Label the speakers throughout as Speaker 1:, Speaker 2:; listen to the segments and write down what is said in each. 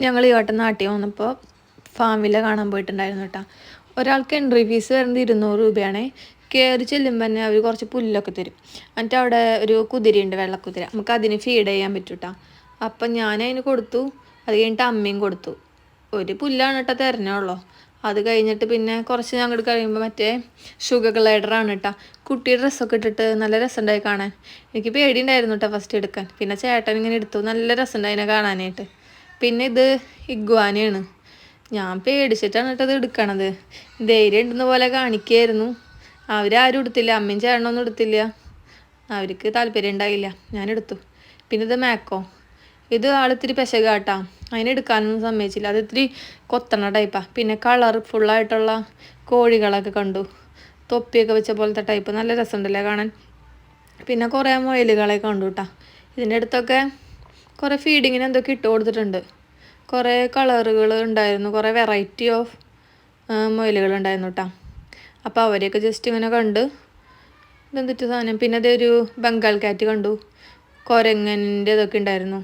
Speaker 1: ഞങ്ങൾ ഈ വട്ടം നാട്ടിൽ വന്നപ്പോൾ ഫാമിലെ കാണാൻ പോയിട്ടുണ്ടായിരുന്നു കേട്ടോ. ഒരാൾക്ക് എൻട്രി ഫീസ് വരുന്നത് 200 രൂപയാണേ. കയറി ചെല്ലുമ്പോൾ തന്നെ അവർ കുറച്ച് പുല്ലൊക്കെ തരും. എന്നിട്ട് അവിടെ ഒരു കുതിരയുണ്ട്, വെള്ളക്കുതിര. നമുക്ക് അതിന് ഫീഡ് ചെയ്യാൻ പറ്റും കേട്ടോ. അപ്പം ഞാനതിന് കൊടുത്തു. അത് കഴിഞ്ഞിട്ട് അമ്മയും കൊടുത്തു. ഒരു പുല്ലാണ് കേട്ടോ തരണുള്ളൂ. അത് കഴിഞ്ഞിട്ട് പിന്നെ കുറച്ച് ഞങ്ങൾ കഴിയുമ്പോൾ മറ്റേ ഷുഗർ ഗ്ലൈഡറാണ് കേട്ടോ. കുട്ടി ഡ്രസ്സൊക്കെ ഇട്ടിട്ട് നല്ല രസമുണ്ടായി കാണാൻ. എനിക്ക് പേടിയുണ്ടായിരുന്നു കേട്ടോ ഫസ്റ്റ് എടുക്കാൻ. പിന്നെ ചേട്ടൻ ഇങ്ങനെ എടുത്തു. നല്ല രസമുണ്ടായി അതിനെ കാണാനായിട്ട്. പിന്നെ ഇത് ഇഗ്വാനയാണ്. ഞാൻ പേടിച്ചിട്ടാണ് കേട്ടോ ഇത് എടുക്കണത്. ധൈര്യം ഉണ്ടെന്ന പോലെ കാണിക്കുകയായിരുന്നു. അവരാരും എടുത്തില്ല, അമ്മയും ചേട്ടനൊന്നും എടുത്തില്ല. അവർക്ക് താല്പര്യം ഉണ്ടായില്ല, ഞാനെടുത്തു. പിന്നെ ഇത് മാക്കോ. ഇത് ആളിത്തിരി പെശകാട്ടാ, അതിനെടുക്കാനൊന്നും സമ്മതിച്ചില്ല. അത് ഇത്തിരി കൊത്തണ ടൈപ്പാണ്. പിന്നെ കളർഫുള്ളായിട്ടുള്ള കോഴികളൊക്കെ കണ്ടു, തൊപ്പിയൊക്കെ വെച്ച പോലത്തെ ടൈപ്പ്. നല്ല രസമുണ്ടല്ലേ കാണാൻ. പിന്നെ കുറേ മുയലുകളെ കണ്ടു കേട്ടോ. ഇതിൻ്റെ അടുത്തൊക്കെ കുറേ ഫീഡിങ്ങിന് എന്തൊക്കെ ഇട്ട് കൊടുത്തിട്ടുണ്ട്. കുറേ കളറുകൾ ഉണ്ടായിരുന്നു, കുറേ വെറൈറ്റി ഓഫ് മുയലുകളുണ്ടായിരുന്നു കേട്ടോ. അപ്പോൾ അവരെയൊക്കെ ജസ്റ്റ് ഇങ്ങനെ കണ്ട്. ഇതെന്തിട്ട് സാധനം. പിന്നെ അതൊരു ബംഗാൾ കാറ്റ് കണ്ടു, കുരങ്ങൻ്റെ ഇതൊക്കെ ഉണ്ടായിരുന്നു,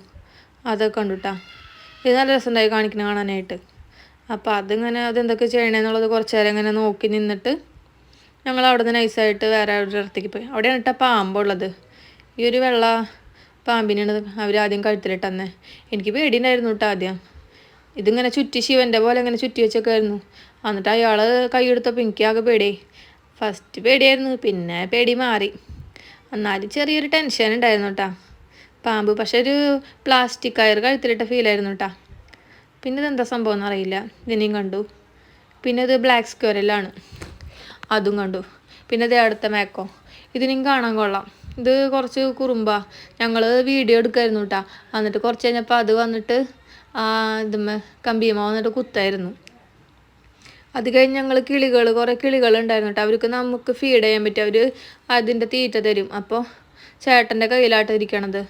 Speaker 1: അതൊക്കെ കണ്ടു കേട്ടോ. ഇത് നല്ല രസമുണ്ടായി കാണിക്കണം കാണാനായിട്ട്. അപ്പോൾ അതിങ്ങനെ അതെന്തൊക്കെ ചെയ്യണമെന്നുള്ളത് കുറച്ച് നേരം ഇങ്ങനെ നോക്കി നിന്നിട്ട് ഞങ്ങൾ അവിടെ നിന്ന് നൈസായിട്ട് വേറെ ഒരു ഇടത്തേക്ക് പോയി. അവിടെയാണ് കേട്ടോ പാമ്പുള്ളത്. ഈ ഒരു വെള്ള പാമ്പിനാണ് അവർ ആദ്യം കഴുത്തിലിട്ടെന്നെ. എനിക്ക് പേടിയുണ്ടായിരുന്നു കേട്ടോ ആദ്യം. ഇതിങ്ങനെ ചുറ്റി ശിവൻ്റെ പോലെ ഇങ്ങനെ ചുറ്റി വെച്ചൊക്കെ ആയിരുന്നു. എന്നിട്ട് അയാൾ കൈയെടുത്തപ്പോൾ എനിക്ക് ആകെ പേടിയായി. ഫസ്റ്റ് പേടിയായിരുന്നു, പിന്നെ പേടി മാറി. എന്നാലും ചെറിയൊരു ടെൻഷൻ ഉണ്ടായിരുന്നു കേട്ടോ. പാമ്പ് പക്ഷെ ഒരു പ്ലാസ്റ്റിക് കയർ കഴുത്തിലിട്ട ഫീലായിരുന്നു കേട്ടോ. പിന്നെ ഇതെന്താ സംഭവം എന്നറിയില്ല. ഇതിനെയും കണ്ടു. പിന്നെ ഇത് ബ്ലാക്ക് സ്ക്വയറിലാണ്, അതും കണ്ടു. പിന്നെ ഇത് അടുത്ത മാക്കോ. ഇതിനെയും കാണാൻ കൊള്ളാം. ഇത് കുറച്ച് കുറുമ്പാ. ഞങ്ങൾ വീഡിയോ എടുക്കായിരുന്നു കേട്ടോ. എന്നിട്ട് കുറച്ച് കഴിഞ്ഞപ്പോൾ അത് വന്നിട്ട് ഇതുമ്മേ കമ്പിയമ്മ വന്നിട്ട് കുത്തായിരുന്നു. അത് കഴിഞ്ഞ് ഞങ്ങൾ കുറേ കിളികളുണ്ടായിരുന്നു കേട്ടോ. അവർക്ക് നമുക്ക് ഫീഡ് ചെയ്യാൻ പറ്റും. അവർ അതിൻ്റെ തീറ്റ തരും. അപ്പോൾ ചേട്ടൻ്റെ കയ്യിലാട്ട് ഇരിക്കണത്.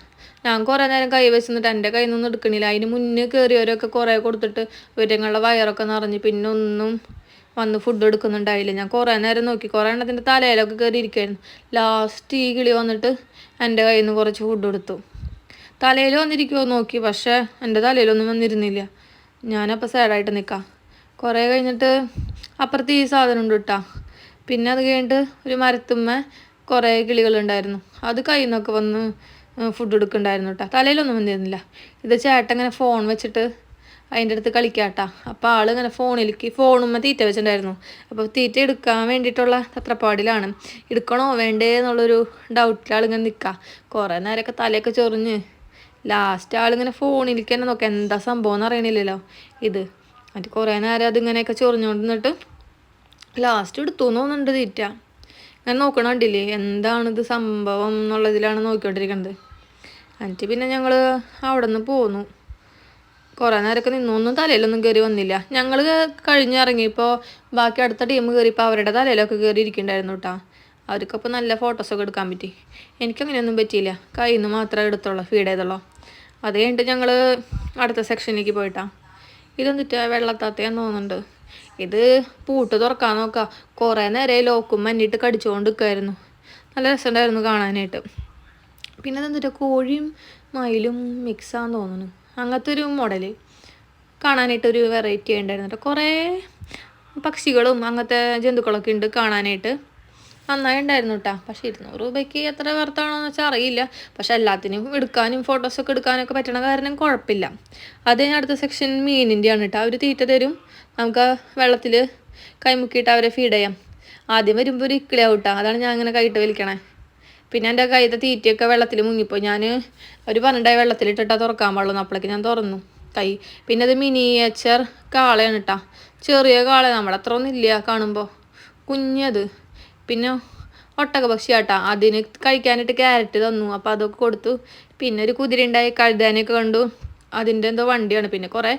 Speaker 1: ഞാൻ കുറേ നേരം കൈ വെച്ചിട്ട് എൻ്റെ കയ്യിൽ നിന്നൊന്നും എടുക്കണില്ല. അതിന് മുന്നേ കയറിയവരൊക്കെ കുറേ കൊടുത്തിട്ട് ഇവരങ്ങളുടെ വയറൊക്കെ നിറഞ്ഞ് പിന്നെ ഒന്നും വന്ന് ഫുഡ് എടുക്കുന്നുണ്ടായില്ല. ഞാൻ കുറേ നേരം നോക്കി, കുറേ എണ്ണത്തിൻ്റെ തലയിലൊക്കെ കയറി ഇരിക്കുമായിരുന്നു. ലാസ്റ്റ് ഈ കിളി വന്നിട്ട് എൻ്റെ കയ്യിൽ നിന്ന് കുറച്ച് ഫുഡ് എടുത്തു. തലയിൽ വന്നിരിക്കുമോ നോക്കി, പക്ഷേ എൻ്റെ തലയിലൊന്നും വന്നിരുന്നില്ല. ഞാനപ്പോൾ സാഡായിട്ട് നിൽക്കാം. കുറേ കഴിഞ്ഞിട്ട് അപ്പുറത്ത് ഈ സാധനം ഉണ്ട് കേട്ടോ. പിന്നെ അത് കഴിഞ്ഞിട്ട് ഒരു മരത്തുമ്മ കുറേ കിളികളുണ്ടായിരുന്നു. അത് കയ്യിൽ നിന്നൊക്കെ വന്ന് ഫുഡ് എടുക്കുന്നുണ്ടായിരുന്നു കേട്ടോ. തലയിലൊന്നും വന്നിരുന്നില്ല. ഇത് ചേട്ടൻ ഇങ്ങനെ ഫോൺ വെച്ചിട്ട് അതിൻ്റെ അടുത്ത് കളിക്കാട്ടാ. അപ്പോൾ ആളിങ്ങനെ ഫോണുമ്മ തീറ്റ വെച്ചിട്ടുണ്ടായിരുന്നു. അപ്പോൾ തീറ്റ എടുക്കാൻ വേണ്ടിയിട്ടുള്ള തത്രപ്പാടിലാണ്. എടുക്കണോ വേണ്ടേ എന്നുള്ളൊരു ഡൗട്ടിൽ ആളിങ്ങനെ നിൽക്കുക. കുറേ നേരമൊക്കെ തലയൊക്കെ ചൊറിഞ്ഞ് ലാസ്റ്റ് ആളിങ്ങനെ ഫോണിലേക്ക് തന്നെ നോക്കാം, എന്താ സംഭവം എന്ന് അറിയണില്ലല്ലോ ഇത്. എന്നിട്ട് കുറേ നേരം അതിങ്ങനെയൊക്കെ ചൊറിഞ്ഞുകൊണ്ട് നിന്നിട്ട് ലാസ്റ്റ് എടുത്തു എന്ന് തോന്നുന്നുണ്ട് തീറ്റ. ഞാൻ നോക്കണ കണ്ടില്ലേ എന്താണിത് സംഭവം എന്നുള്ളതിലാണ് നോക്കിക്കൊണ്ടിരിക്കുന്നത്. എന്നിട്ട് പിന്നെ ഞങ്ങൾ അവിടെ നിന്ന് പോന്നു. കുറേ നേരമൊക്കെ നിന്നൊന്നും തലയിലൊന്നും കയറി വന്നില്ല. ഞങ്ങൾ കഴിഞ്ഞിറങ്ങിയപ്പോൾ ബാക്കി അടുത്ത ടീം കയറിയപ്പോൾ അവരുടെ തലയിലൊക്കെ കയറി ഇരിക്കുന്നുണ്ടായിരുന്നു കേട്ടോ. അവർക്കപ്പോൾ നല്ല ഫോട്ടോസൊക്കെ എടുക്കാൻ പറ്റി. എനിക്കങ്ങനെയൊന്നും പറ്റിയില്ല. കയ്യിൽ നിന്ന് മാത്രമേ എടുത്തുള്ളൂ, ഫീഡ് ചെയ്തുള്ളൂ. അത് കഴിഞ്ഞിട്ട് ഞങ്ങൾ അടുത്ത സെക്ഷനിലേക്ക് പോയിട്ടാ. ഇതെന്നിട്ട് വെള്ളത്താത്തയാന്ന് തോന്നുന്നുണ്ട്. ഇത് പൂട്ട് തുറക്കാൻ നോക്കാം. കുറേ നേരം ലോക്കും മഞ്ഞിട്ട് കടിച്ചുകൊണ്ട് നിൽക്കുമായിരുന്നു. നല്ല രസമുണ്ടായിരുന്നു കാണാനായിട്ട്. പിന്നെ ഇതെന്നിട്ട് കോഴിയും മയിലും മിക്സാന്ന് തോന്നുന്നു. അങ്ങനത്തെ ഒരു മോഡൽ കാണാനായിട്ടൊരു വെറൈറ്റി ഉണ്ടായിരുന്നു കേട്ടോ. കുറേ പക്ഷികളും അങ്ങനത്തെ ജന്തുക്കളൊക്കെ ഉണ്ട് കാണാനായിട്ട്. നന്നായി ഉണ്ടായിരുന്നു കേട്ടോ. പക്ഷേ 200 രൂപയ്ക്ക് എത്ര വർത്താണോ എന്ന് വെച്ചാൽ അറിയില്ല. പക്ഷെ എല്ലാത്തിനും എടുക്കാനും ഫോട്ടോസൊക്കെ എടുക്കാനൊക്കെ പറ്റണ കാരണം കുഴപ്പമില്ല. അത് കഴിഞ്ഞ് അടുത്ത സെക്ഷൻ മീനിൻ്റെയാണ് കേട്ടോ. അവർ തീറ്റ തരും. നമുക്ക് വെള്ളത്തിൽ കൈമുക്കിയിട്ട് അവരെ ഫീഡ് ചെയ്യാം. ആദ്യം വരുമ്പോൾ ഒരു ഇക്കിളിയാവും കേട്ടോ. അതാണ് ഞാൻ അങ്ങനെ കൈയിട്ട് വലിക്കണേ. പിന്നെ എൻ്റെ കയ്യിലത്തെ തീറ്റയൊക്കെ വെള്ളത്തിൽ മുങ്ങിപ്പോയി. ഞാൻ ഒരു 12 വെള്ളത്തിലിട്ടിട്ടാണ് തുറക്കാൻ പാടുള്ളൂ. അപ്പോഴേക്ക് ഞാൻ തുറന്നു കൈ. പിന്നെ അത് മിനിയേച്ചർ കാളയാണ് കേട്ടോ. ചെറിയ കാള, നമ്മുടെ അത്ര ഒന്നും ഇല്ല കാണുമ്പോൾ, കുഞ്ഞത്. പിന്നെ ഒട്ടക പക്ഷിയാട്ടാ. അതിന് കഴിക്കാനായിട്ട് ക്യാരറ്റ് തന്നു. അപ്പോൾ അതൊക്കെ കൊടുത്തു. പിന്നെ ഒരു കുതിര ഉണ്ടായി, കഴുതാനൊക്കെ കണ്ടു. അതിൻ്റെ എന്തോ വണ്ടിയാണ്. പിന്നെ കുറേ